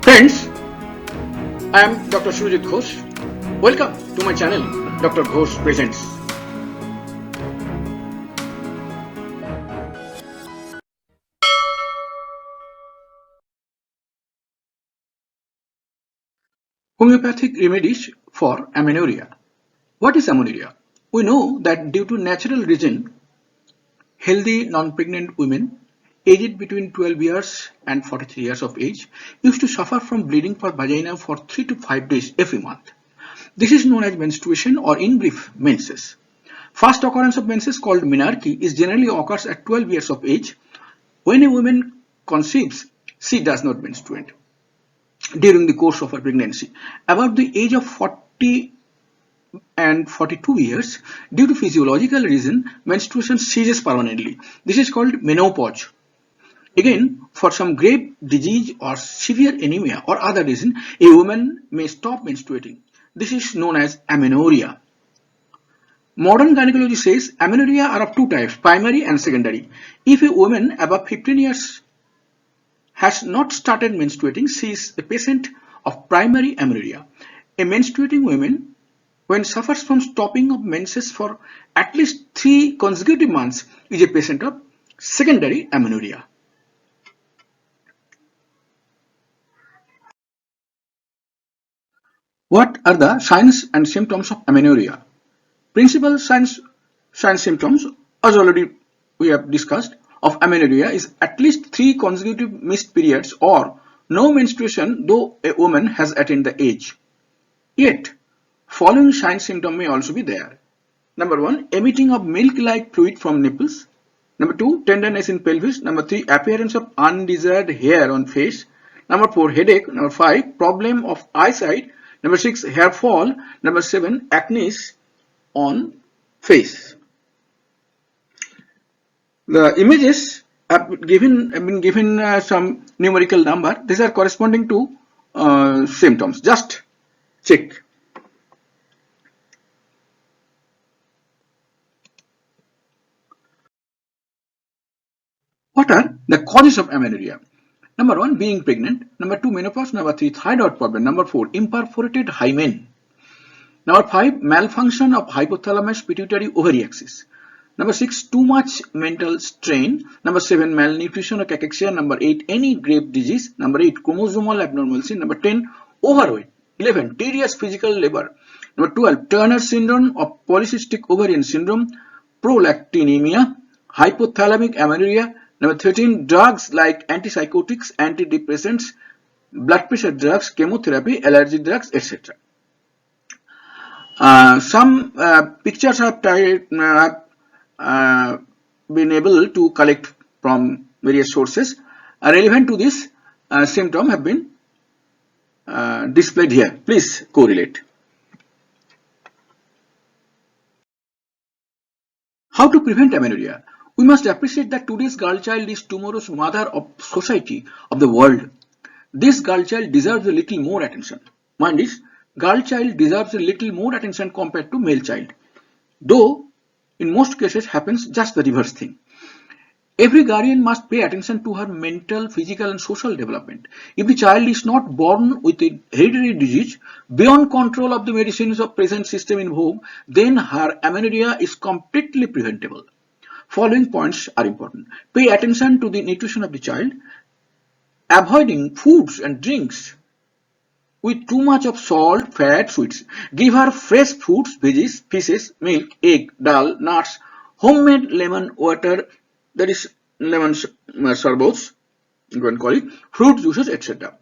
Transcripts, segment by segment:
Friends, I am Dr. Surjit Ghosh. Welcome to my channel, Dr. Ghosh Presents. Homeopathic remedies for amenorrhea. What is amenorrhea? We know that due to natural reason, healthy non-pregnant women aged between 12 years and 43 years of age used to suffer from bleeding for vagina for 3 to 5 days every month. This is known as menstruation or in brief menses. First occurrence of menses called menarche is generally occurs at 12 years of age. When a woman conceives, she does not menstruate during the course of her pregnancy. About the age of 40 and 42 years, due to physiological reason, menstruation ceases permanently. This is called menopause. Again, for some grave disease or severe anemia or other reason, a woman may stop menstruating. This is known as amenorrhea. Modern gynecology says amenorrhea are of two types, primary and secondary. If a woman above 15 years has not started menstruating, she is a patient of primary amenorrhea. A menstruating woman, when suffers from stopping of menses for at least 3 consecutive months, is a patient of secondary amenorrhea. What are the signs and symptoms of amenorrhea? Principal signs symptoms, as already we have discussed, of amenorrhea is at least 3 consecutive missed periods or no menstruation though a woman has attained the age. Yet, following sign symptom may also be there. Number 1, emitting of milk-like fluid from nipples. Number 2, tenderness in pelvis. Number 3, appearance of undesired hair on face. Number 4, headache. Number 5, problem of eyesight. Number 6, hair fall. Number 7, acne on face. The images have been given some numerical number. These are corresponding to symptoms. Just check. What are the causes of amenorrhea? Number 1, being pregnant. Number 2, menopause. Number 3, thyroid problem. Number 4, imperforated hymen. Number 5, malfunction of hypothalamus pituitary ovary axis. Number 6, too much mental strain. Number 7, malnutrition or cachexia. Number 8, any grave disease. Number 8, chromosomal abnormalcy. Number 10, overweight. 11, tedious physical labor. Number 12, Turner syndrome or polycystic ovarian syndrome, prolactinemia, hypothalamic amenorrhea. Number 13, drugs like antipsychotics, antidepressants, blood pressure drugs, chemotherapy, allergy drugs, etc. Some pictures have been able to collect from various sources relevant to this symptom have been displayed here. Please correlate. How to prevent amenorrhea? We must appreciate that today's girl child is tomorrow's mother of society, of the world. This girl child deserves a little more attention. Mind this, girl child deserves a little more attention compared to male child. Though, in most cases happens just the reverse thing. Every guardian must pay attention to her mental, physical and social development. If the child is not born with a hereditary disease beyond control of the medicines of present system in vogue, then her amenorrhea is completely preventable. Following points are important. Pay attention to the nutrition of the child, avoiding foods and drinks with too much of salt, fat, sweets. Give her fresh fruits, veggies, fishes, milk, egg, dal, nuts, homemade lemon water, that is lemon sherbets, you can call it, fruit juices, etc.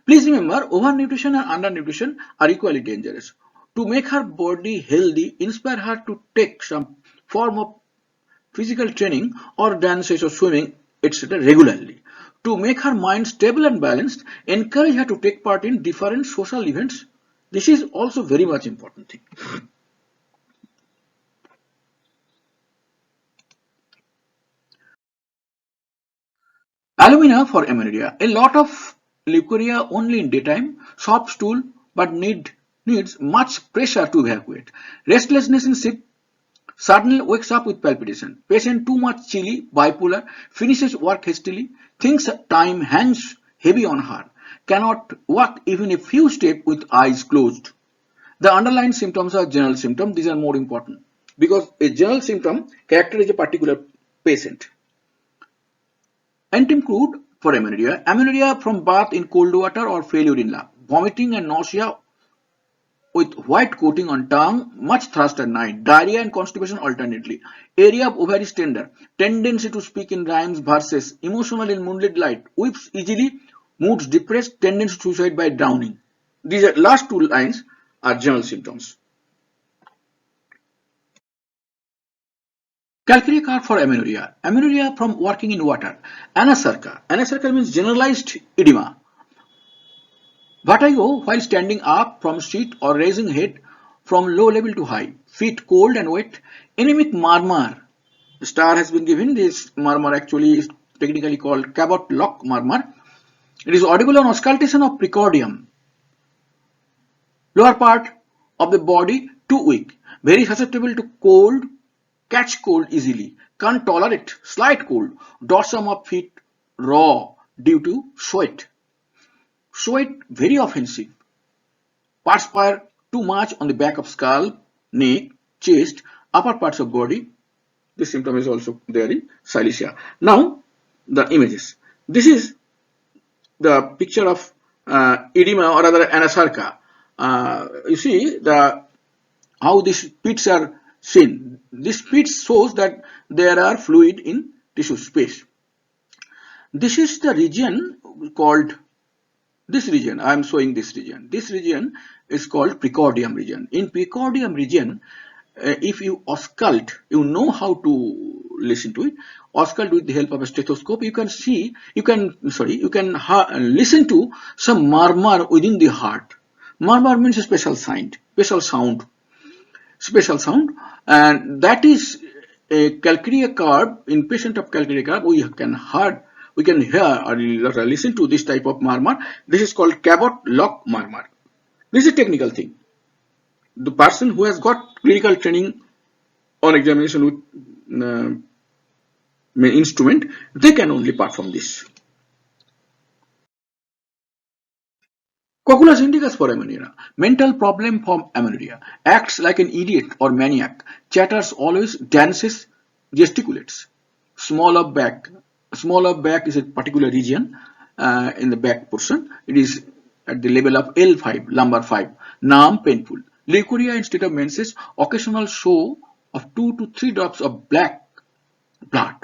Please remember, overnutrition and undernutrition are equally dangerous. To make her body healthy, inspire her to take some form of physical training or dances or swimming, etc. regularly. To make her mind stable and balanced, encourage her to take part in different social events. This is also very much important thing. Alumina for amenorrhea. A lot of leucorrhea only in daytime, soft stool, but needs much pressure to evacuate. Restlessness in sleep. Suddenly wakes up with palpitation. Patient too much chilly, bipolar, finishes work hastily, thinks time hangs heavy on her. cannot walk even a few steps with eyes closed. The underlying symptoms are general symptoms. These are more important because a general symptom characterizes a particular patient. Antidote for amenorrhea. Amenorrhea from bath in cold water or failure in lab. Vomiting and nausea with white coating on tongue, much thirst at night, diarrhea and constipation alternately, area of ovaries tender, tendency to speak in rhymes, verses, emotional in moonlit light, weeps easily, moods depressed, tendency to suicide by drowning. These last two lines are general symptoms. Calcarea carb for amenorrhea. Amenorrhea from working in water. Anasarca. Anasarca means generalized edema. Vertigo while standing up from seat or raising head from low level to high. Feet cold and wet. Anemic murmur. Star has been given. This murmur actually is technically called Cabot-Locke murmur. It is audible on auscultation of precordium. Lower part of the body too weak. Very susceptible to cold. Catch cold easily. Can't tolerate slight cold. Dorsum of feet raw due to sweat. Sweat very offensive. Perspire too much on the back of skull, neck, chest, upper parts of body. This symptom is also there in Silesia. Now the images. This is the picture of edema or rather anasarca. You see how these pits are seen. This pit shows that there are fluid in tissue space. This is the region called, this region, I am showing this region. This region is called precordium region. In precordium region, if you auscult, you know how to listen to it. Auscult with the help of a stethoscope, you can see, you can listen to some murmur within the heart. Murmur means a special sound, and that is a calcarea carb. In patient of calcarea carb, we can hear or listen to this type of murmur. This is called Cabot-Locke murmur. This is a technical thing. The person who has got clinical training on examination with instrument, they can only perform this. Cocculus indicus for amenorrhea. Mental problem from amenorrhea. Acts like an idiot or maniac. Chatters always, dances, gesticulates. Small of back. Small of back is a particular region in the back portion. It is at the level of L5, lumbar 5. Numb, painful. Leucorrhea instead of menses. Occasional show of 2 to 3 drops of black blood.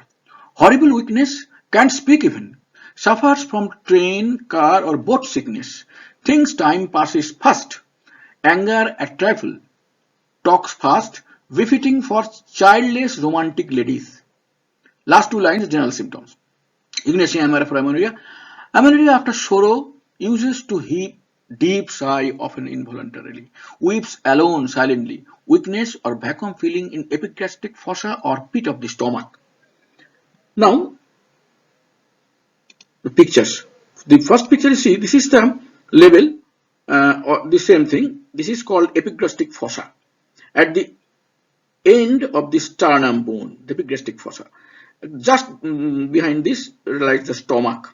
Horrible weakness, can't speak even. Suffers from train, car or boat sickness. Thinks time passes fast. Anger at trifle. Talks fast. Befitting for childless romantic ladies. Last two lines, general symptoms. Ignatia amara for amenorrhea. Amenorrhea after sorrow uses to heap deep sigh, often involuntarily. Weeps alone, silently. Weakness or vacuum feeling in epigastric fossa or pit of the stomach. Now, the pictures. The first picture you see, this is the level or the same thing. This is called epigastric fossa. At the end of the sternum bone, the epigastric fossa. Just behind this lies the stomach.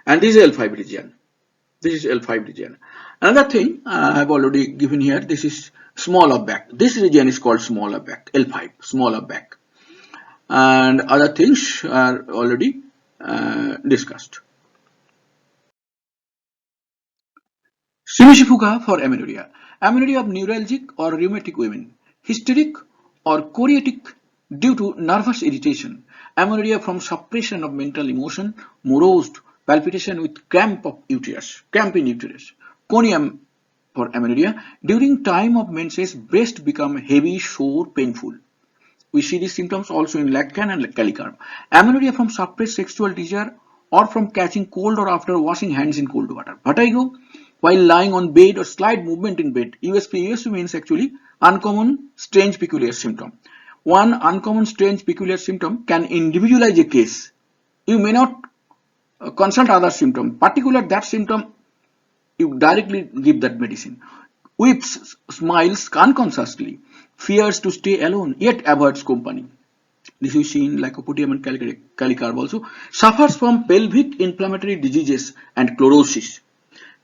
And this is L5 region. This is L5 region. Another thing I have already given here, this is smaller back. This region is called smaller back, L5, smaller back. And other things are already discussed. Shimizufuga for amenorrhea. Amenorrhea of neuralgic or rheumatic women. Hysteric or choretic due to nervous irritation. Amenorrhea from suppression of mental emotion, morose, palpitation with cramp in uterus. Conium for amenorrhea. During time of menses, breast become heavy, sore, painful. We see these symptoms also in leccan and calicarb. Amenorrhea from suppressed sexual desire or from catching cold or after washing hands in cold water. Vertigo while lying on bed or slight movement in bed. USP means actually uncommon, strange, peculiar symptom. One uncommon, strange, peculiar symptom can individualize a case. You may not consult other symptom. Particular that symptom, you directly give that medicine. Weeps, smiles unconsciously, fears to stay alone, yet avoids company. this we see in Lycopodium and Calicarb also, suffers from pelvic inflammatory diseases and chlorosis.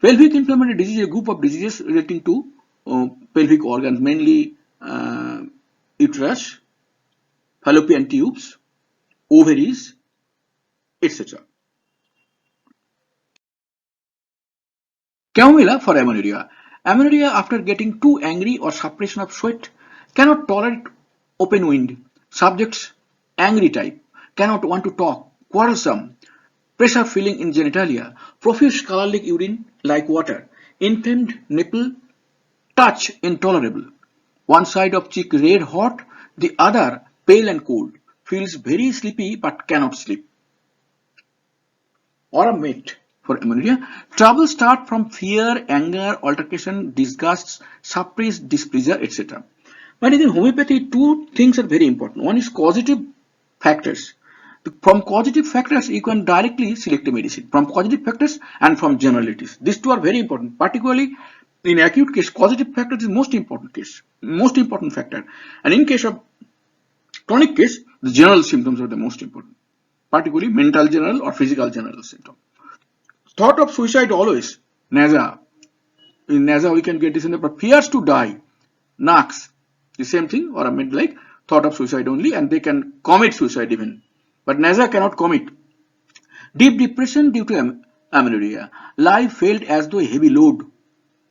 Pelvic inflammatory disease is a group of diseases relating to pelvic organs, mainly uterus, fallopian tubes, ovaries, etc. Chamomilla for amenorrhea. Amenorrhea, after getting too angry or suppression of sweat, cannot tolerate open wind. Subjects angry type, cannot want to talk, quarrelsome, pressure feeling in genitalia, profuse colorless urine like water, inflamed nipple, touch intolerable. One side of cheek red hot, the other pale and cold, feels very sleepy but cannot sleep. Or a mate for amenorrhea. Trouble start from fear, anger, altercation, disgust, suppressed displeasure, etc. But in homeopathy, two things are very important. One is causative factors. From causative factors, you can directly select a medicine. From causative factors and from generalities. These two are very important. Particularly in acute case, causative factors is most important factor. And in case of chronic case, the general symptoms are the most important. Particularly mental general or physical general symptom. Thought of suicide always, nausea. In nausea we can get this in the, but fears to die, knacks, the same thing, or a meant like thought of suicide only, and they can commit suicide even. But nausea cannot commit. Deep depression due to amenorrhea. Life felt as though a heavy load.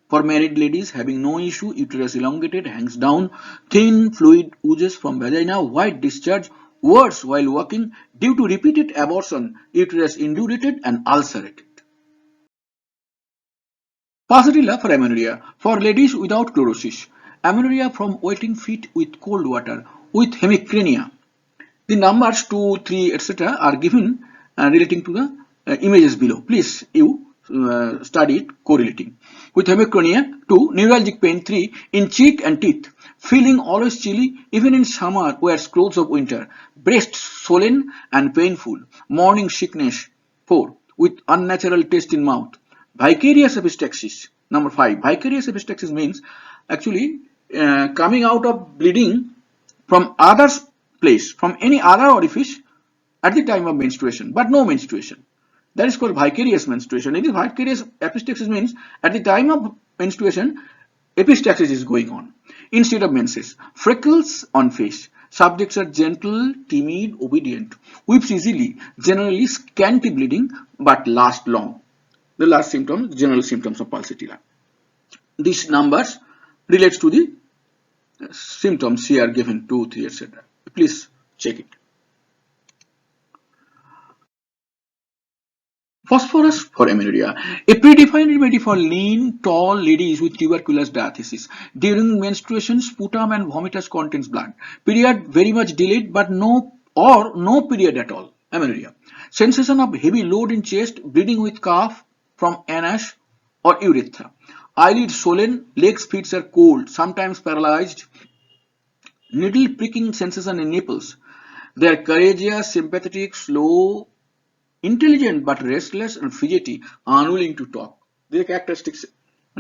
For married ladies having no issue, uterus elongated, hangs down, thin fluid oozes from vagina, white discharge, worse while walking due to repeated abortion, uterus indurated and ulcerated. Passatilla for amenorrhea. For ladies without chlorosis. Amenorrhea from wetting feet with cold water with hemicrania. The numbers 2, 3, etc. are given relating to the images below. Please you study it correlating. With hemicrania 2, neuralgic pain 3, in cheek and teeth, feeling always chilly even in summer wears clothes of winter, breast swollen and painful, morning sickness 4, with unnatural taste in mouth. Vicarious epistaxis, number 5. Vicarious epistaxis means actually coming out of bleeding from others place, from any other orifice at the time of menstruation, but no menstruation. That is called vicarious menstruation. It is vicarious epistaxis means at the time of menstruation, epistaxis is going on instead of menses. Freckles on face. Subjects are gentle, timid, obedient, weeps easily, generally scanty bleeding, but last long. The last symptom, general symptoms of pulsatilla. These numbers relates to the symptoms here given 2, 3, etc. Please check it. Phosphorus for amenorrhea. A predefined remedy for lean, tall ladies with tuberculous diathesis. During menstruation, sputum and vomitus contains blood. Period very much delayed, but no period at all. Amenorrhea. Sensation of heavy load in chest, bleeding with cough from anus or urethra. Eyelids swollen, legs, feet are cold, sometimes paralyzed. Needle pricking sensation in nipples. They are courageous, sympathetic, slow, intelligent but restless and fidgety, unwilling to talk. These are characteristics,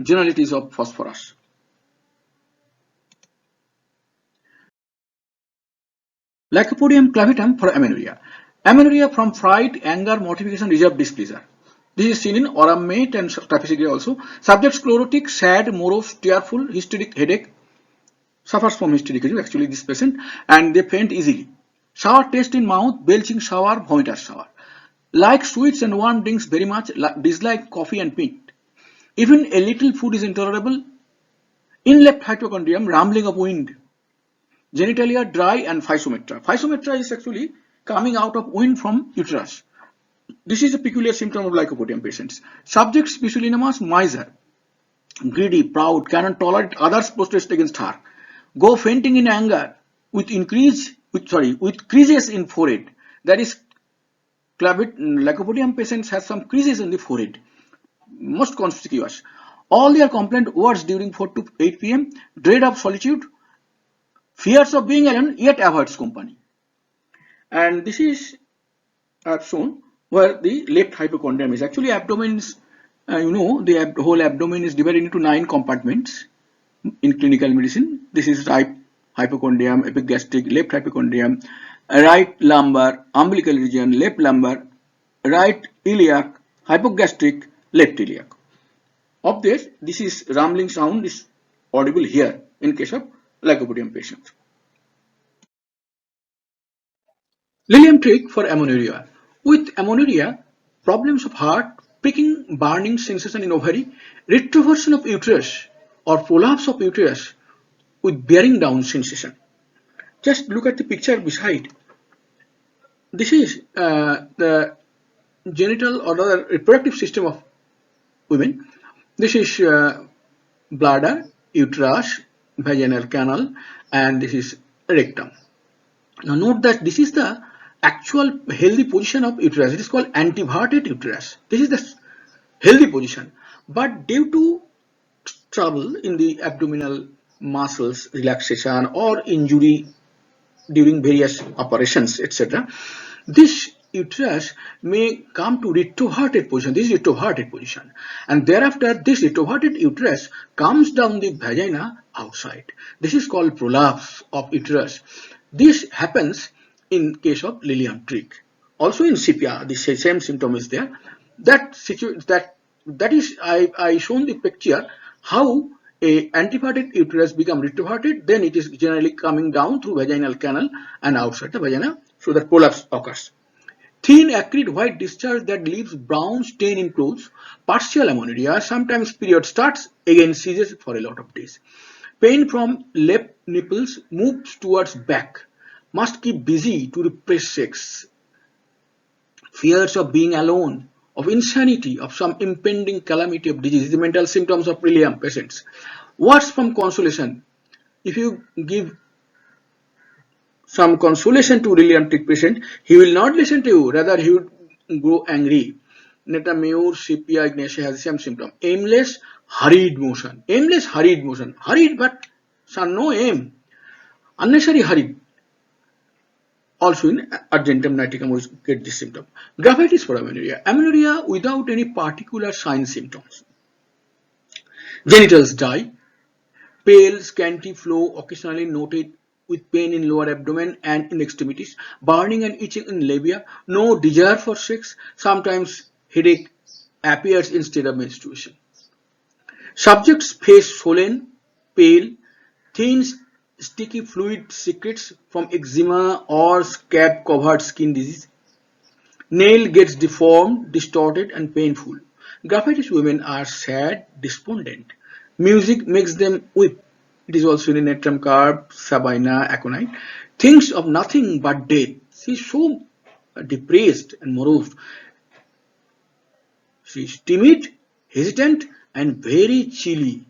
generalities of phosphorus. Lycopodium clavitum for amenorrhea. Amenorrhea from fright, anger, mortification, reserved displeasure. This is seen in Oramate and Taphysagria also. Subjects chlorotic, sad, morose, tearful, hysteric, headache. Suffers from hysteric actually this patient, and they faint easily. Sour taste in mouth, belching shower, vomitous shower. Like sweets and warm drinks very much, dislike coffee and meat. Even a little food is intolerable. In left hypochondrium, rambling of wind. Genitalia dry and physometra. Physometra is actually coming out of wind from uterus. This is a peculiar symptom of lycopodium patients. Subjects pusillanimous, miser, greedy, proud, cannot tolerate others protest against her. Go fainting in anger with creases in forehead. That is, lycopodium patients have some creases in the forehead, most conspicuous. All their complaint words during 4 to 8 p.m. Dread of solitude, fears of being alone, yet avoids company. And this is I have shown where the left hypochondrium is. Actually, abdomen is, the whole abdomen is divided into 9 compartments in clinical medicine. This is right hypochondrium, epigastric, left hypochondrium, right lumbar, umbilical region, left lumbar, right iliac, hypogastric, left iliac. Of this is rumbling sound is audible here in case of lycopodium patients. Lilium trick for amenorrhea. With amenorrhea, problems of heart, pricking, burning sensation in ovary, retroversion of uterus or prolapse of uterus with bearing down sensation. Just look at the picture beside. This is the genital or the reproductive system of women. This is bladder, uterus, vaginal canal, and this is rectum. Now note that this is the actual healthy position of uterus. It is called anteverted uterus. This is the healthy position. But due to trouble in the abdominal muscles, relaxation or injury during various operations, etc., this uterus may come to retroverted position. This is retroverted position, and thereafter this retroverted uterus comes down the vagina outside. This is called prolapse of uterus. This happens in case of Lilium trick. Also in sepia, the same symptom is there. That is I shown the picture how a anteverted uterus become retroverted, then it is generally coming down through vaginal canal and outside the vagina, so that prolapse occurs. Thin acrid white discharge that leaves brown stain in clothes, partial amenorrhea, sometimes period starts, again ceases for a lot of days. Pain from left nipples moves towards back, must keep busy to repress sex. Fears of being alone, of insanity, of some impending calamity of disease, the mental symptoms of Lilium patients. Words from consolation. If you give some consolation to Lilium trick patient, he will not listen to you, rather he would grow angry. Netameur sepia ignatia has the same symptom. Aimless, hurried motion. Aimless, hurried motion. Hurried but no aim. Unnecessary hurried. Also in argentum niticum we get this symptom. Graphitis for amenorrhea. Amenorrhea without any particular sign symptoms. Genitals dry. Pale, scanty flow occasionally noted with pain in lower abdomen and in extremities. Burning and itching in labia. No desire for sex. Sometimes headache appears instead of menstruation. Subject's face swollen, pale, thin sticky fluid secretes from eczema or scab covered skin disease. Nail gets deformed, distorted and painful. Graphitis women are sad, despondent. Music makes them weep. It is also in Natrum carp, Sabina, aconite. Thinks of nothing but death. She is so depressed and morose. She is timid, hesitant and very chilly.